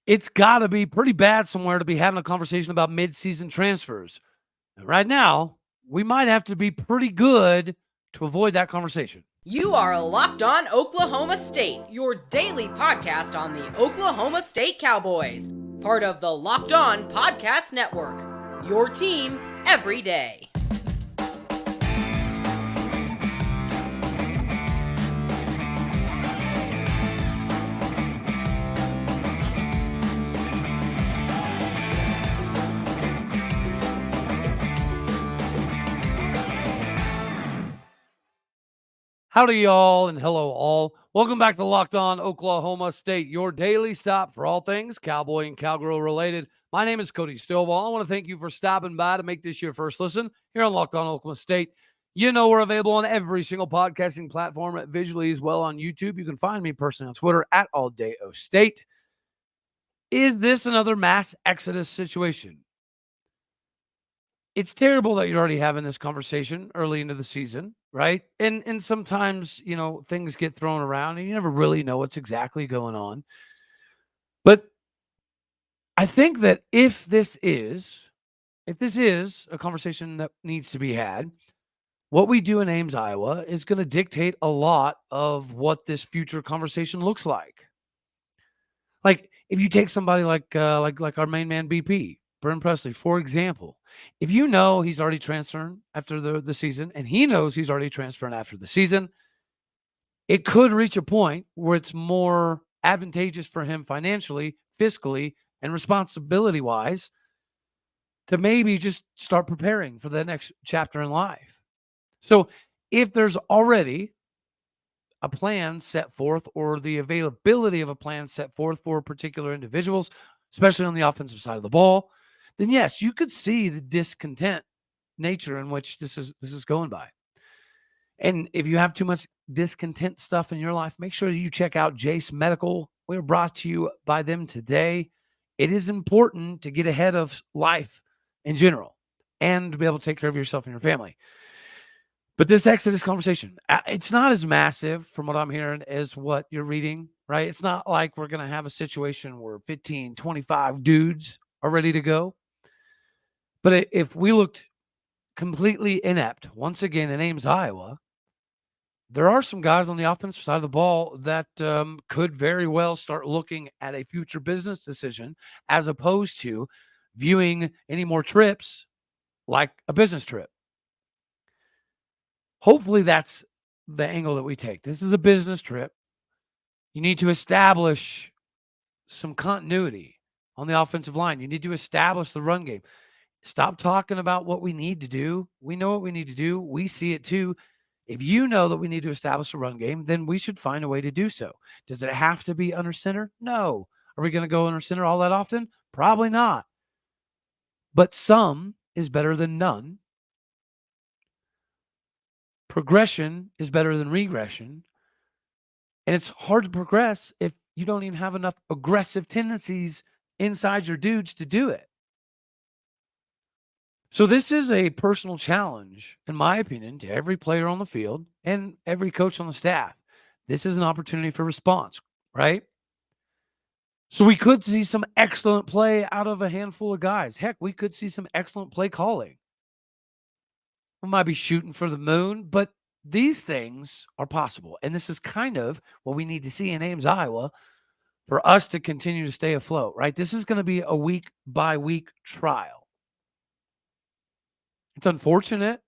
It's got to be pretty bad somewhere to be having a conversation about mid-season transfers. And right now, we might have to be pretty good to avoid that conversation. You are Locked On Oklahoma State, your daily podcast on the Oklahoma State Cowboys, part of the Locked On Podcast Network, your team every day. Howdy, y'all, and hello, all. Welcome back to Locked On Oklahoma State, your daily stop for all things Cowboy and Cowgirl related. My name is Cody Stovall. I want to thank you for stopping by to make this your first listen here on Locked On Oklahoma State. You know we're available on every single podcasting platform, visually as well on YouTube. You can find me personally on Twitter at AllDayOState. Is this another mass exodus situation? It's terrible that you're already having this conversation early into the season, right? And sometimes, things get thrown around and you never really know what's exactly going on. But I think that if this is a conversation that needs to be had, what we do in Ames, Iowa is going to dictate a lot of what this future conversation looks like. Like if you take somebody like our main man BP, Brennen Presley, for example, if you know he's already transferring after the season and he knows he's already transferring after the season, it could reach a point where it's more advantageous for him financially, fiscally, and responsibility-wise to maybe just start preparing for the next chapter in life. So if there's already a plan set forth or the availability of a plan set forth for particular individuals, especially on the offensive side of the ball, then yes, you could see the discontent nature in which this is going by. And if you have too much discontent stuff in your life, make sure you check out Jace Medical. We're brought to you by them today. It is important to get ahead of life in general and to be able to take care of yourself and your family. But this Exodus conversation, it's not as massive from what I'm hearing as what you're reading, right? It's not like we're going to have a situation where 15, 25 dudes are ready to go. But if we looked completely inept, once again in Ames, Iowa, there are some guys on the offensive side of the ball that could very well start looking at a future business decision as opposed to viewing any more trips like a business trip. Hopefully that's the angle that we take. This is a business trip. You need to establish some continuity on the offensive line. You need to establish the run game. Stop talking about what we need to do. We know what we need to do. We see it too. If you know that we need to establish a run game, then we should find a way to do so. Does it have to be under center? No. Are we going to go under center all that often? Probably not. But some is better than none. Progression is better than regression. And it's hard to progress if you don't even have enough aggressive tendencies inside your dudes to do it. So this is a personal challenge, in my opinion, to every player on the field and every coach on the staff. This is an opportunity for response, right? So we could see some excellent play out of a handful of guys. Heck, we could see some excellent play calling. We might be shooting for the moon, but these things are possible. And this is kind of what we need to see in Ames, Iowa for us to continue to stay afloat, right? This is going to be a week-by-week trial. It's unfortunate,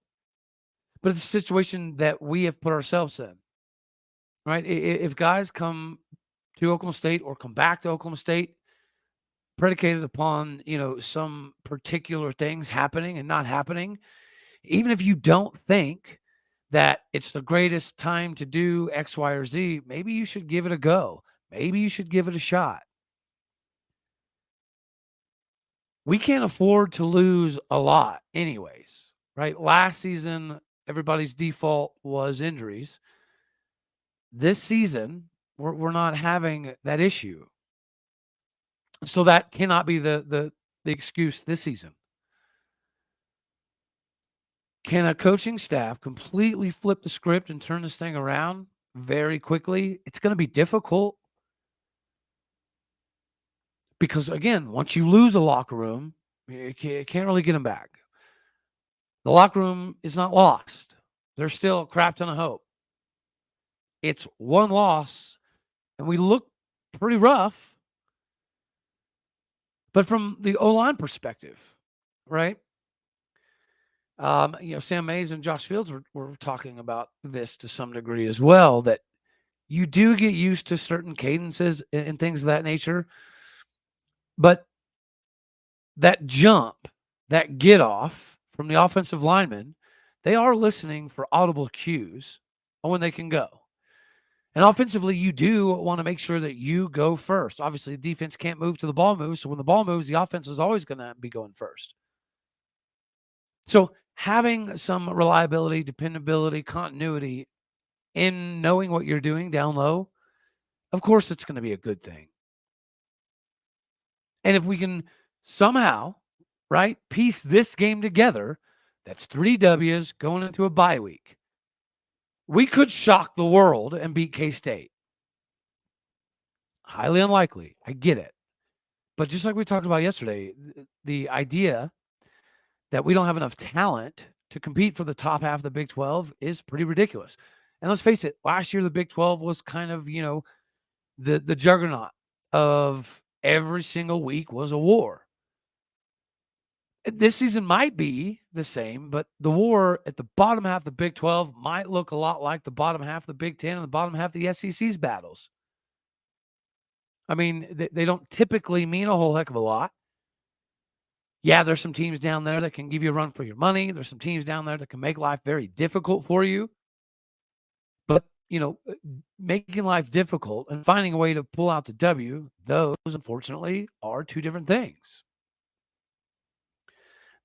but it's a situation that we have put ourselves in, right? If guys come to Oklahoma State or come back to Oklahoma State predicated upon, some particular things happening and not happening, even if you don't think that it's the greatest time to do X, Y, or Z, maybe you should give it a go. Maybe you should give it a shot. We can't afford to lose a lot anyways, right? Last season, everybody's default was injuries. This season, we're not having that issue. So that cannot be the excuse this season. Can a coaching staff completely flip the script and turn this thing around very quickly? It's going to be difficult. Because, again, once you lose a locker room, you can't really get them back. The locker room is not lost. There's still a crap ton of hope. It's one loss, and we look pretty rough. But from the O-line perspective, right? Sam Mays and Josh Fields were talking about this to some degree as well, that you do get used to certain cadences and things of that nature. But that jump, that get off from the offensive linemen, they are listening for audible cues on when they can go. And offensively, you do want to make sure that you go first. Obviously, the defense can't move till the ball moves. So when the ball moves, the offense is always going to be going first. So having some reliability, dependability, continuity in knowing what you're doing down low, of course, it's going to be a good thing. And if we can somehow, right, piece this game together, that's 3 W's going into a bye week. We could shock the world and beat K-State. Highly unlikely. I get it. But just like we talked about yesterday, the idea that we don't have enough talent to compete for the top half of the Big 12 is pretty ridiculous. And let's face it, last year the Big 12 was kind of, the juggernaut of every single week was a war. This season might be the same, but the war at the bottom half of the Big 12 might look a lot like the bottom half of the Big 10 and the bottom half of the SEC's battles. I mean, they don't typically mean a whole heck of a lot. Yeah, there's some teams down there that can give you a run for your money. There's some teams down there that can make life very difficult for you. But, making life difficult and finding a way to pull out the W, those, unfortunately, are two different things.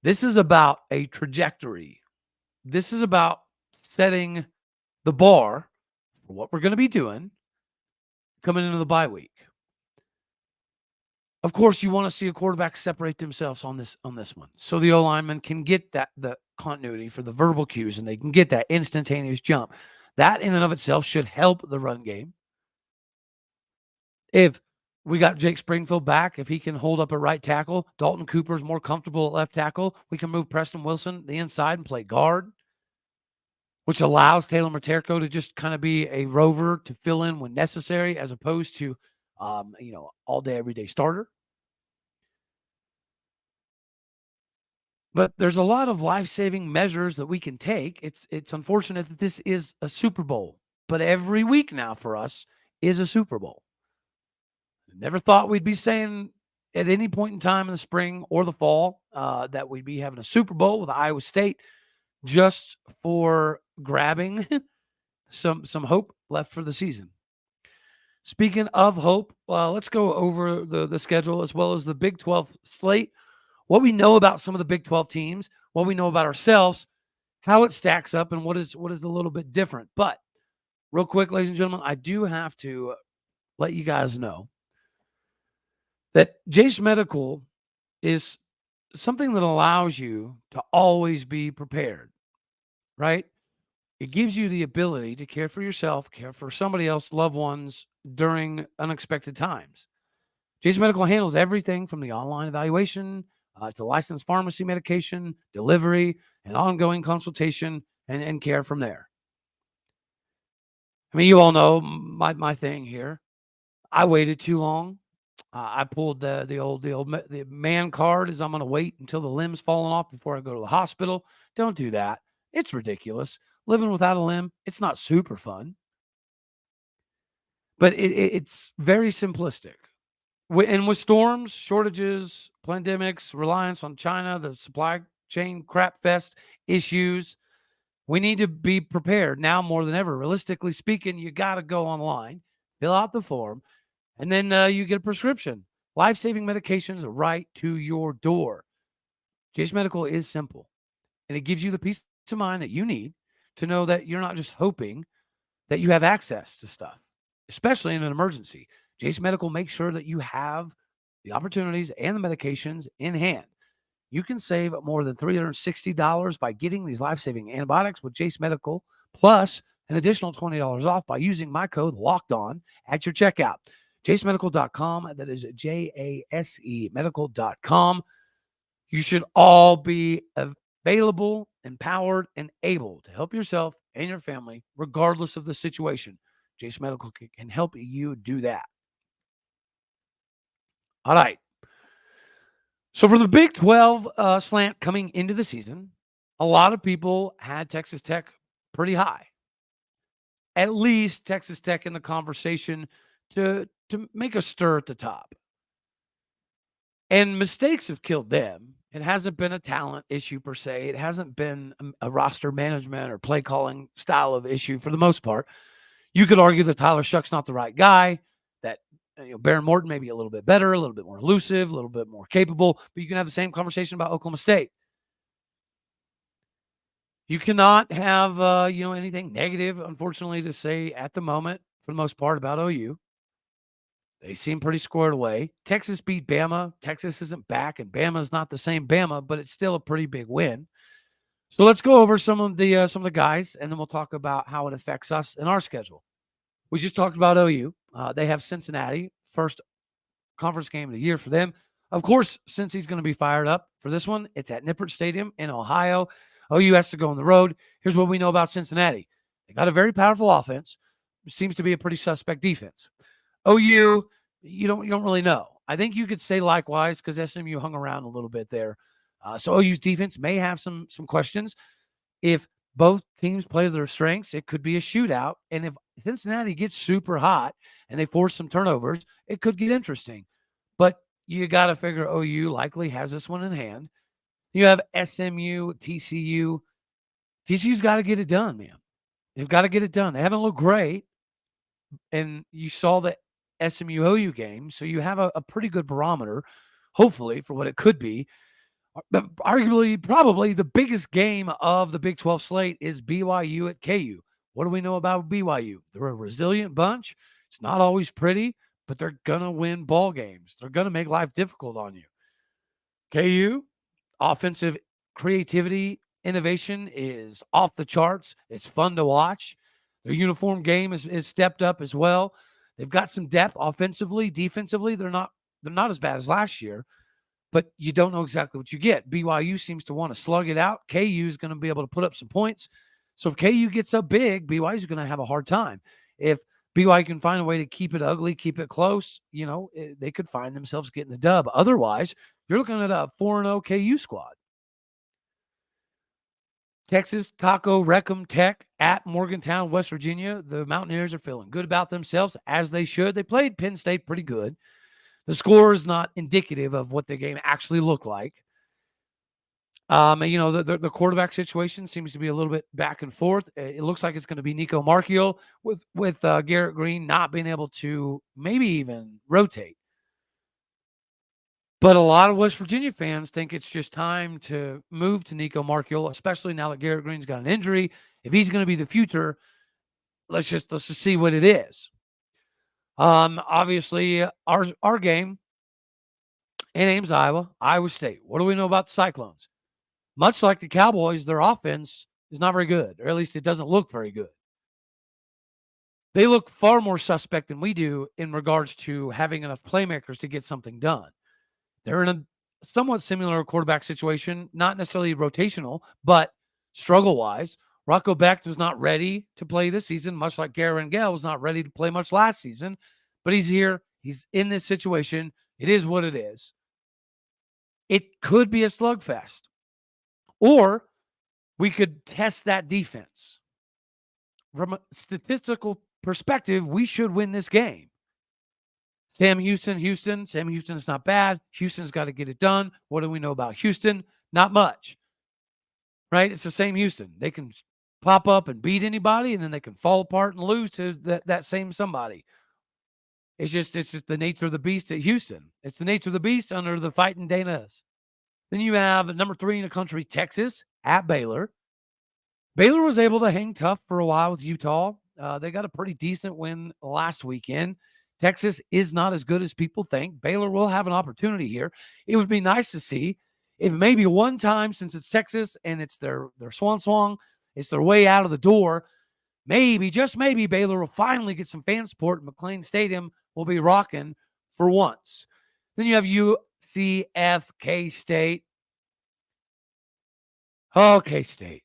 This is about a trajectory. This is about setting the bar for what we're going to be doing coming into the bye week. Of course, you want to see a quarterback separate themselves on this one, so the O-lineman can get the continuity for the verbal cues, and they can get that instantaneous jump. That in and of itself should help the run game. If we got Jake Springfield back, if he can hold up at right tackle, Dalton Cooper's more comfortable at left tackle, we can move Preston Wilson the inside and play guard, which allows Taylor Materko to just kind of be a rover to fill in when necessary, as opposed to, all day, everyday starter. But there's a lot of life-saving measures that we can take. It's unfortunate that this is a Super Bowl, but every week now for us is a Super Bowl. Never thought we'd be saying at any point in time in the spring or the fall that we'd be having a Super Bowl with Iowa State just for grabbing some hope left for the season. Speaking of hope, let's go over the schedule as well as the Big 12 slate, what we know about some of the Big 12 teams, what we know about ourselves, how it stacks up, and what is a little bit different. But real quick, ladies and gentlemen, I do have to let you guys know that Jace Medical is something that allows you to always be prepared, right? It gives you the ability to care for yourself, care for somebody else, loved ones during unexpected times. Jace Medical handles everything from the online evaluation to licensed pharmacy medication, delivery, and ongoing consultation and care from there. I mean, you all know my thing here. I waited too long. I pulled the man card, as I'm going to wait until the limb's falling off before I go to the hospital. Don't do that. It's ridiculous. Living without a limb, it's not super fun. But it's very simplistic. And with storms, shortages, pandemics, reliance on China, the supply chain crap fest issues, we need to be prepared now more than ever. Realistically speaking, you got to go online, fill out the form, and then you get a prescription. Life-saving medications are right to your door. Jace Medical is simple, and it gives you the peace of mind that you need to know that you're not just hoping that you have access to stuff, especially in an emergency. Jace Medical makes sure that you have the opportunities and the medications in hand. You can save more than $360 by getting these life-saving antibiotics with Jace Medical, plus an additional $20 off by using my code LOCKEDON at your checkout. JaseMedical.com. That is JASE medical.com. You should all be available, empowered, and able to help yourself and your family, regardless of the situation. Jace Medical can help you do that. All right. So for the Big 12 slant coming into the season, a lot of people had Texas Tech pretty high. At least Texas Tech in the conversation to make a stir at the top. And mistakes have killed them. It hasn't been a talent issue per se. It hasn't been a roster management or play calling style of issue for the most part. You could argue that Tyler Shuck's not the right guy, that Baron Morton may be a little bit better, a little bit more elusive, a little bit more capable, but you can have the same conversation about Oklahoma State. You cannot have anything negative, unfortunately, to say at the moment, for the most part, about OU. They seem pretty squared away. Texas beat Bama. Texas isn't back, and Bama's not the same Bama, but it's still a pretty big win. So let's go over some of the guys, and then we'll talk about how it affects us in our schedule. We just talked about OU. They have Cincinnati, first conference game of the year for them. Of course, since he's going to be fired up for this one, it's at Nippert Stadium in Ohio. OU has to go on the road. Here's what we know about Cincinnati. They got a very powerful offense. It seems to be a pretty suspect defense. OU, you don't really know. I think you could say likewise because SMU hung around a little bit there. So OU's defense may have some questions. If both teams play to their strengths, it could be a shootout. And if Cincinnati gets super hot and they force some turnovers, it could get interesting. But you got to figure OU likely has this one in hand. You have SMU, TCU. TCU's got to get it done, man. They've got to get it done. They haven't looked great. And you saw the SMU OU game, so you have a pretty good barometer, hopefully, for what it could be. But arguably, probably the biggest game of the Big 12 slate is BYU at KU. What do we know about BYU? They're a resilient bunch. It's not always pretty, but they're going to win ball games. They're going to make life difficult on you. KU, offensive creativity, innovation is off the charts. It's fun to watch. Their uniform game is stepped up as well. They've got some depth offensively, defensively. They're not as bad as last year, but you don't know exactly what you get. BYU seems to want to slug it out. KU is going to be able to put up some points. So if KU gets up big, BYU is going to have a hard time. If BYU can find a way to keep it ugly, keep it close, they could find themselves getting the dub. Otherwise, you're looking at a 4-0 KU squad. Texas, Taco, Reckham, Tech at Morgantown, West Virginia. The Mountaineers are feeling good about themselves, as they should. They played Penn State pretty good. The score is not indicative of what the game actually looked like. The quarterback situation seems to be a little bit back and forth. It looks like it's going to be Nico Marchiol with Garrett Green not being able to maybe even rotate. But a lot of West Virginia fans think it's just time to move to Nico Marchiol, especially now that Garrett Green's got an injury. If he's going to be the future, let's just see what it is. Obviously, our game in Ames, Iowa, Iowa State. What do we know about the Cyclones? Much like the Cowboys, their offense is not very good, or at least it doesn't look very good. They look far more suspect than we do in regards to having enough playmakers to get something done. They're in a somewhat similar quarterback situation, not necessarily rotational, but struggle-wise. Rocco Becht was not ready to play this season, much like Garret Rangel was not ready to play much last season. But he's here. He's in this situation. It is what it is. It could be a slugfest. Or we could test that defense. From a statistical perspective, we should win this game. Sam Houston. Sam Houston is not bad. Houston's got to get it done. What do we know about Houston? Not much. Right? It's the same Houston. They can pop up and beat anybody, and then they can fall apart and lose to that same somebody. It's just the nature of the beast at Houston. It's the nature of the beast under the fighting Danas. Then you have number 3 in the country, Texas, at Baylor. Baylor was able to hang tough for a while with Utah. They got a pretty decent win last weekend. Texas is not as good as people think. Baylor will have an opportunity here. It would be nice to see if maybe one time, since it's Texas and it's their swan, it's their way out of the door, maybe, just maybe, Baylor will finally get some fan support in McLean Stadium will be rocking for once. Then you have UCF, K-State. Oh, K-State.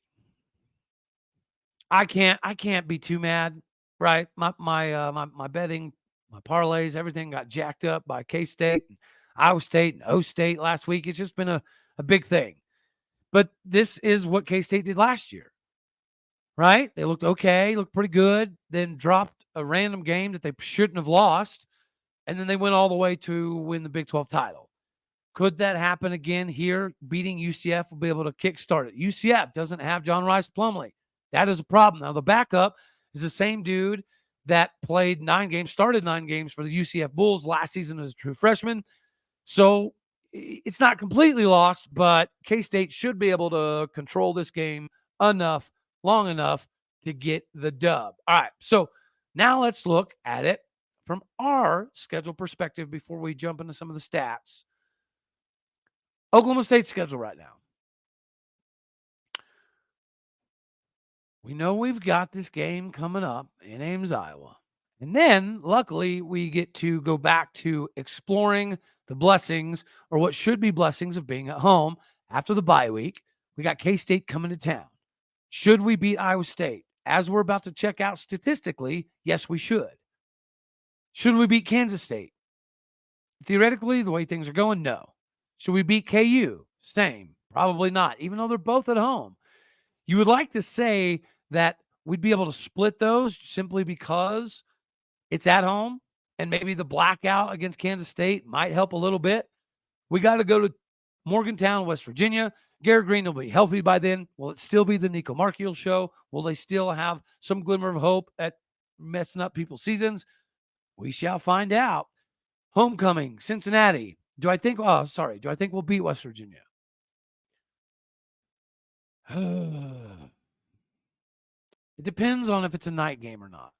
I can't be too mad, right? My betting, my parlays, everything got jacked up by K-State, and Iowa State, and O State last week. It's just been a big thing. But this is what K-State did last year, right? They looked okay, looked pretty good, then dropped a random game that they shouldn't have lost, and then they went all the way to win the Big 12 title. Could that happen again here? Beating UCF will be able to kickstart it. UCF doesn't have John Rice Plumlee. That is a problem. Now, the backup is the same dude that played 9 games, started 9 games for the UCF Bulls last season as a true freshman. So it's not completely lost, but K-State should be able to control this game long enough to get the dub. All right, so now let's look at it from our schedule perspective before we jump into some of the stats. Oklahoma State's schedule right now. We know we've got this game coming up in Ames, Iowa. And then, luckily, we get to go back to exploring the blessings, or what should be blessings, of being at home after the bye week. We got K-State coming to town. Should we beat Iowa State? As we're about to check out statistically, yes, we should. Should we beat Kansas State? Theoretically, the way things are going, no. Should we beat KU? Same. Probably not, even though they're both at home. You would like to say that we'd be able to split those simply because it's at home, and maybe the blackout against Kansas State might help a little bit. We got to go to Morgantown, West Virginia. Garret Green will be healthy by then. Will it still be the Nico Marchiol show? Will they still have some glimmer of hope at messing up people's seasons? We shall find out. Homecoming, Cincinnati. Do I think we'll beat West Virginia? It depends on if it's a night game or not.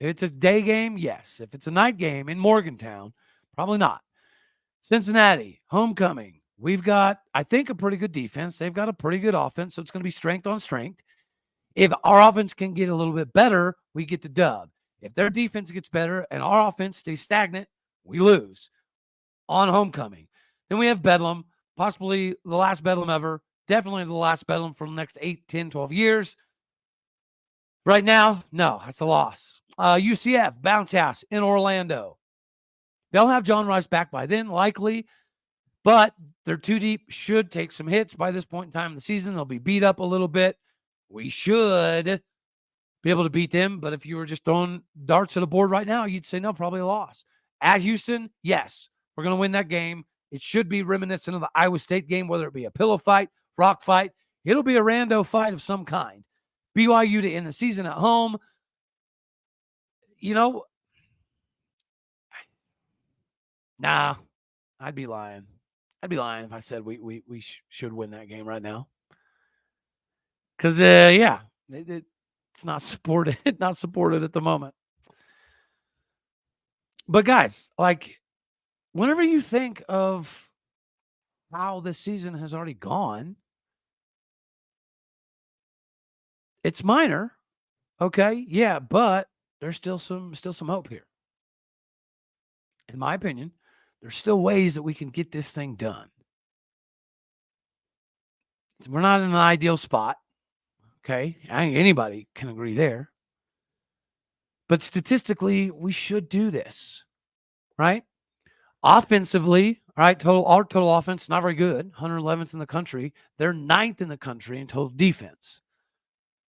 If it's a day game, yes. If it's a night game in Morgantown, probably not. Cincinnati, homecoming. We've got, I think, a pretty good defense. They've got a pretty good offense, so it's going to be strength on strength. If our offense can get a little bit better, we get the dub. If their defense gets better and our offense stays stagnant, we lose on homecoming. Then we have Bedlam, possibly the last Bedlam ever. Definitely the last Bedlam for the next 8, 10, 12 years. Right now, no, that's a loss. UCF, Bounce House in Orlando. They'll have John Rice back by then, likely, but they're too deep, should take some hits by this point in time in the season. They'll be beat up a little bit. We should be able to beat them, but if you were just throwing darts at a board right now, you'd say no, probably a loss. At Houston, yes, we're going to win that game. It should be reminiscent of the Iowa State game, whether it be a pillow fight, rock fight. It'll be a rando fight of some kind. BYU to end the season at home. Nah, I'd be lying. I'd be lying if I said we should win that game right now. Because, it's not supported. Not supported at the moment. But, guys, whenever you think of how this season has already gone, it's minor, okay? Yeah, but there's still some hope here. In my opinion, there's still ways that we can get this thing done. We're not in an ideal spot, okay? I think anybody can agree there. But statistically, we should do this, right? Offensively, right? Our total offense, not very good. 111th in the country. They're 9th in the country in total defense,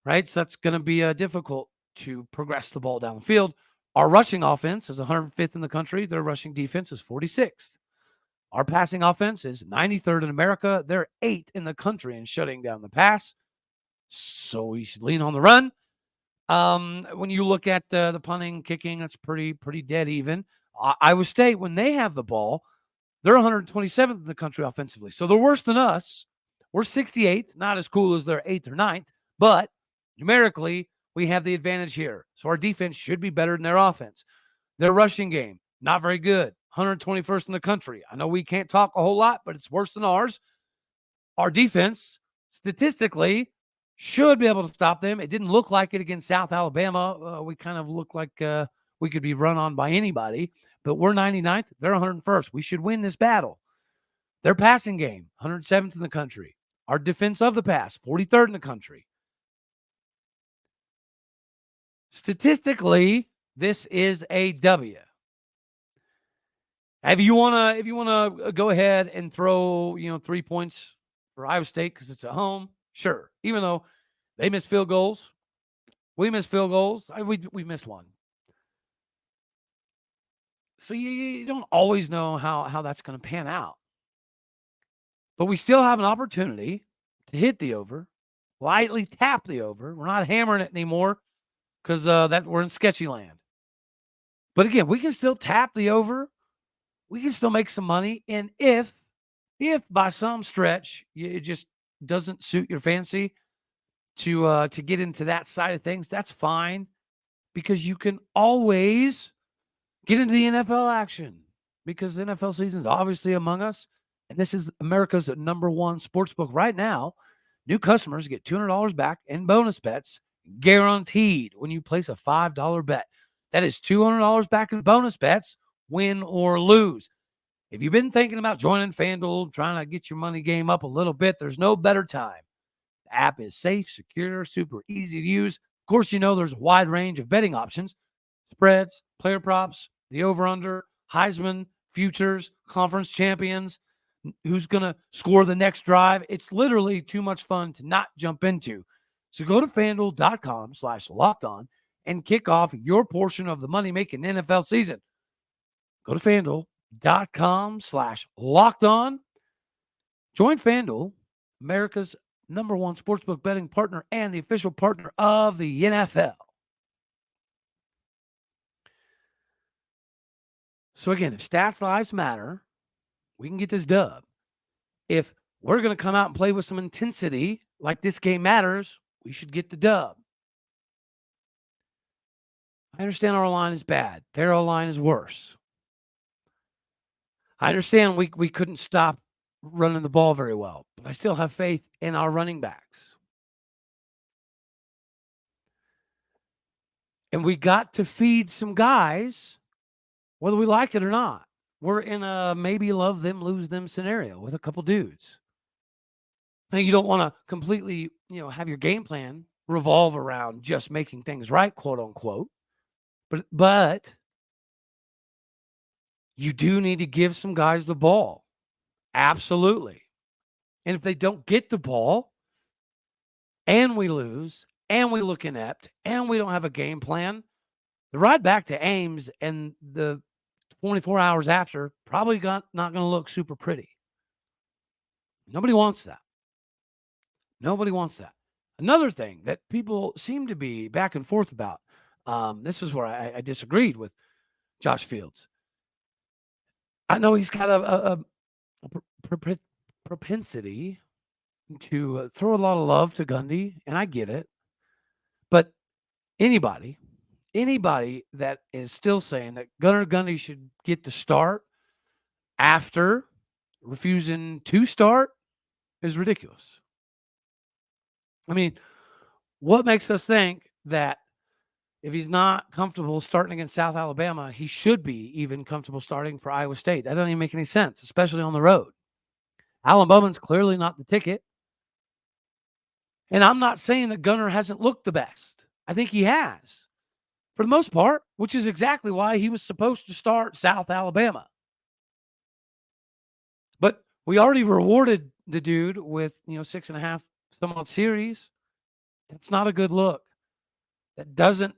right? So that's going to be difficult to progress the ball down the field. Our rushing offense is 105th in the country. Their rushing defense is 46th. Our passing offense is 93rd in America. They're 8th in the country in shutting down the pass. So we should lean on the run. When you look at the punting, kicking, that's pretty dead even. Iowa State, when they have the ball, they're 127th in the country offensively. So they're worse than us. We're 68th, not as cool as their 8th or 9th, but numerically, we have the advantage here. So our defense should be better than their offense. Their rushing game, not very good. 121st in the country. I know we can't talk a whole lot, but it's worse than ours. Our defense, statistically, should be able to stop them. It didn't look like it against South Alabama. We kind of looked like we could be run on by anybody. But we're 99th. They're 101st. We should win this battle. Their passing game, 107th in the country. Our defense of the pass, 43rd in the country. Statistically, this is a W. If you wanna go ahead and throw 3 points for Iowa State because it's at home, sure. Even though they miss field goals, we miss field goals. We missed one. So you don't always know how that's going to pan out. But we still have an opportunity to hit the over, lightly tap the over. We're not hammering it anymore because that we're in sketchy land. But again, we can still tap the over. We can still make some money. And if by some stretch it just doesn't suit your fancy to get into that side of things, that's fine because you can always get into the NFL action because the NFL season is obviously among us. And this is America's #1 sportsbook right now. New customers get $200 back in bonus bets guaranteed when you place a $5 bet. That is $200 back in bonus bets, win or lose. If you've been thinking about joining FanDuel, trying to get your money game up a little bit, there's no better time. The app is safe, secure, super easy to use. Of course, there's a wide range of betting options, spreads, player props, the over-under, Heisman, futures, conference champions, who's going to score the next drive. It's literally too much fun to not jump into. So go to FanDuel.com/lockedon and kick off your portion of the money-making NFL season. Go to FanDuel.com/lockedon. Join FanDuel, America's #1 sportsbook betting partner and the official partner of the NFL. So again, if stats lives matter, we can get this dub. If we're going to come out and play with some intensity, like this game matters, we should get the dub. I understand our line is bad. Their line is worse. I understand we couldn't stop running the ball very well, but I still have faith in our running backs. And we got to feed some guys, whether we like it or not. We're in a maybe love them, lose them scenario with a couple dudes. Now, you don't want to completely, have your game plan revolve around just making things right, quote unquote. But you do need to give some guys the ball. Absolutely. And if they don't get the ball and we lose and we look inept and we don't have a game plan, the ride back to Ames and the 24 hours after probably not going to look super pretty. Nobody wants that. Nobody wants that. Another thing that people seem to be back and forth about, this is where I disagreed with Josh Fields. I know he's got a propensity to throw a lot of love to Gundy, and I get it. But anybody that is still saying that Gunnar Gundy should get the start after refusing to start is ridiculous. I mean, what makes us think that if he's not comfortable starting against South Alabama, he should be even comfortable starting for Iowa State? That doesn't even make any sense, especially on the road. Alan Bowman's clearly not the ticket. And I'm not saying that Gunnar hasn't looked the best. I think he has, for the most part, which is exactly why he was supposed to start South Alabama. But we already rewarded the dude with, 6.5 some odd series. That's not a good look. That doesn't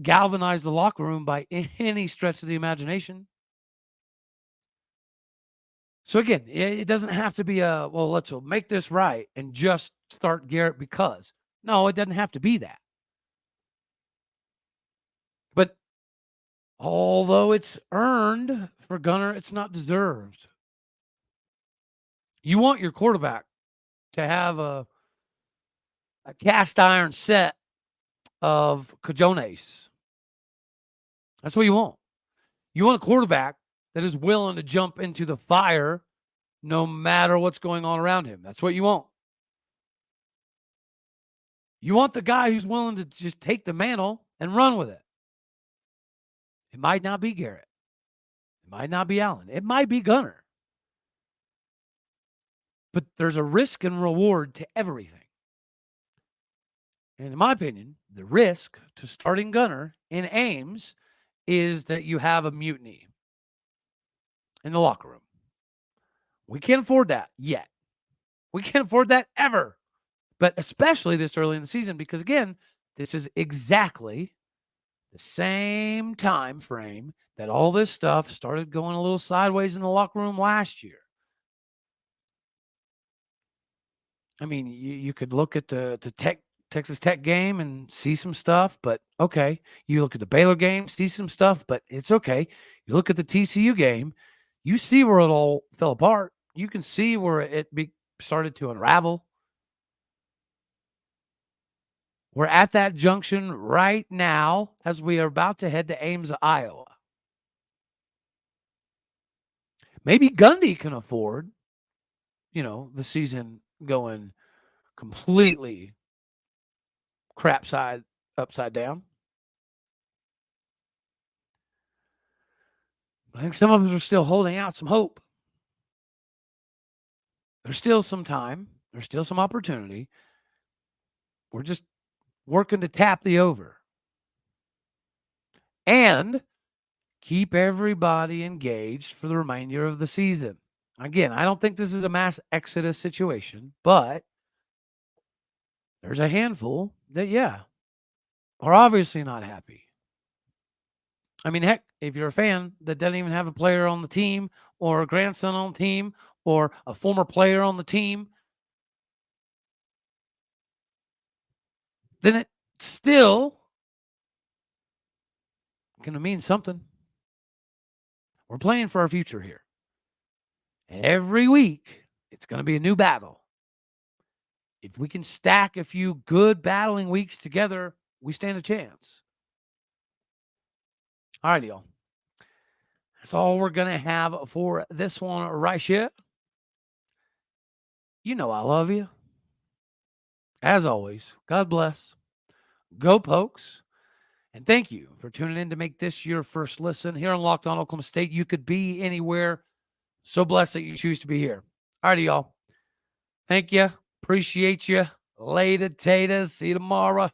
galvanize the locker room by any stretch of the imagination. So again, it doesn't have to be let's make this right and just start Garret because. No, it doesn't have to be that. But although it's earned for Gunnar, it's not deserved. You want your quarterback to have a cast iron set of cojones. That's what you want. You want a quarterback that is willing to jump into the fire no matter what's going on around him. That's what you want. You want the guy who's willing to just take the mantle and run with it. It might not be Garret. Might not be Alan. It might be Gunnar. But there's a risk and reward to everything. And in my opinion, the risk to starting Gunnar in Ames is that you have a mutiny in the locker room. We can't afford that yet. We can't afford that ever. But especially this early in the season, because again, this is exactly the same time frame that all this stuff started going a little sideways in the locker room last year. I mean, you could look at the Texas Tech game and see some stuff, but okay. You look at the Baylor game, see some stuff, but it's okay. You look at the TCU game, you see where it all fell apart. You can see where it started to unravel. We're at that junction right now as we are about to head to Ames, Iowa. Maybe Gundy can afford, the season going completely upside down. I think some of us are still holding out some hope. There's still some time. There's still some opportunity. We're just working to tap the over. And keep everybody engaged for the remainder of the season. Again, I don't think this is a mass exodus situation, but there's a handful that, are obviously not happy. I mean, heck, if you're a fan that doesn't even have a player on the team or a grandson on the team or a former player on the team, then it's still going to mean something. We're playing for our future here. And every week, it's going to be a new battle. If we can stack a few good battling weeks together, we stand a chance. All right, y'all. That's all we're going to have for this one right here. You know I love you. As always, God bless. Go Pokes. And thank you for tuning in to make this your first listen here on Locked On Oklahoma State. You could be anywhere. So blessed that you choose to be here. All righty, y'all. Thank you. Appreciate you. Later, taters. See you tomorrow.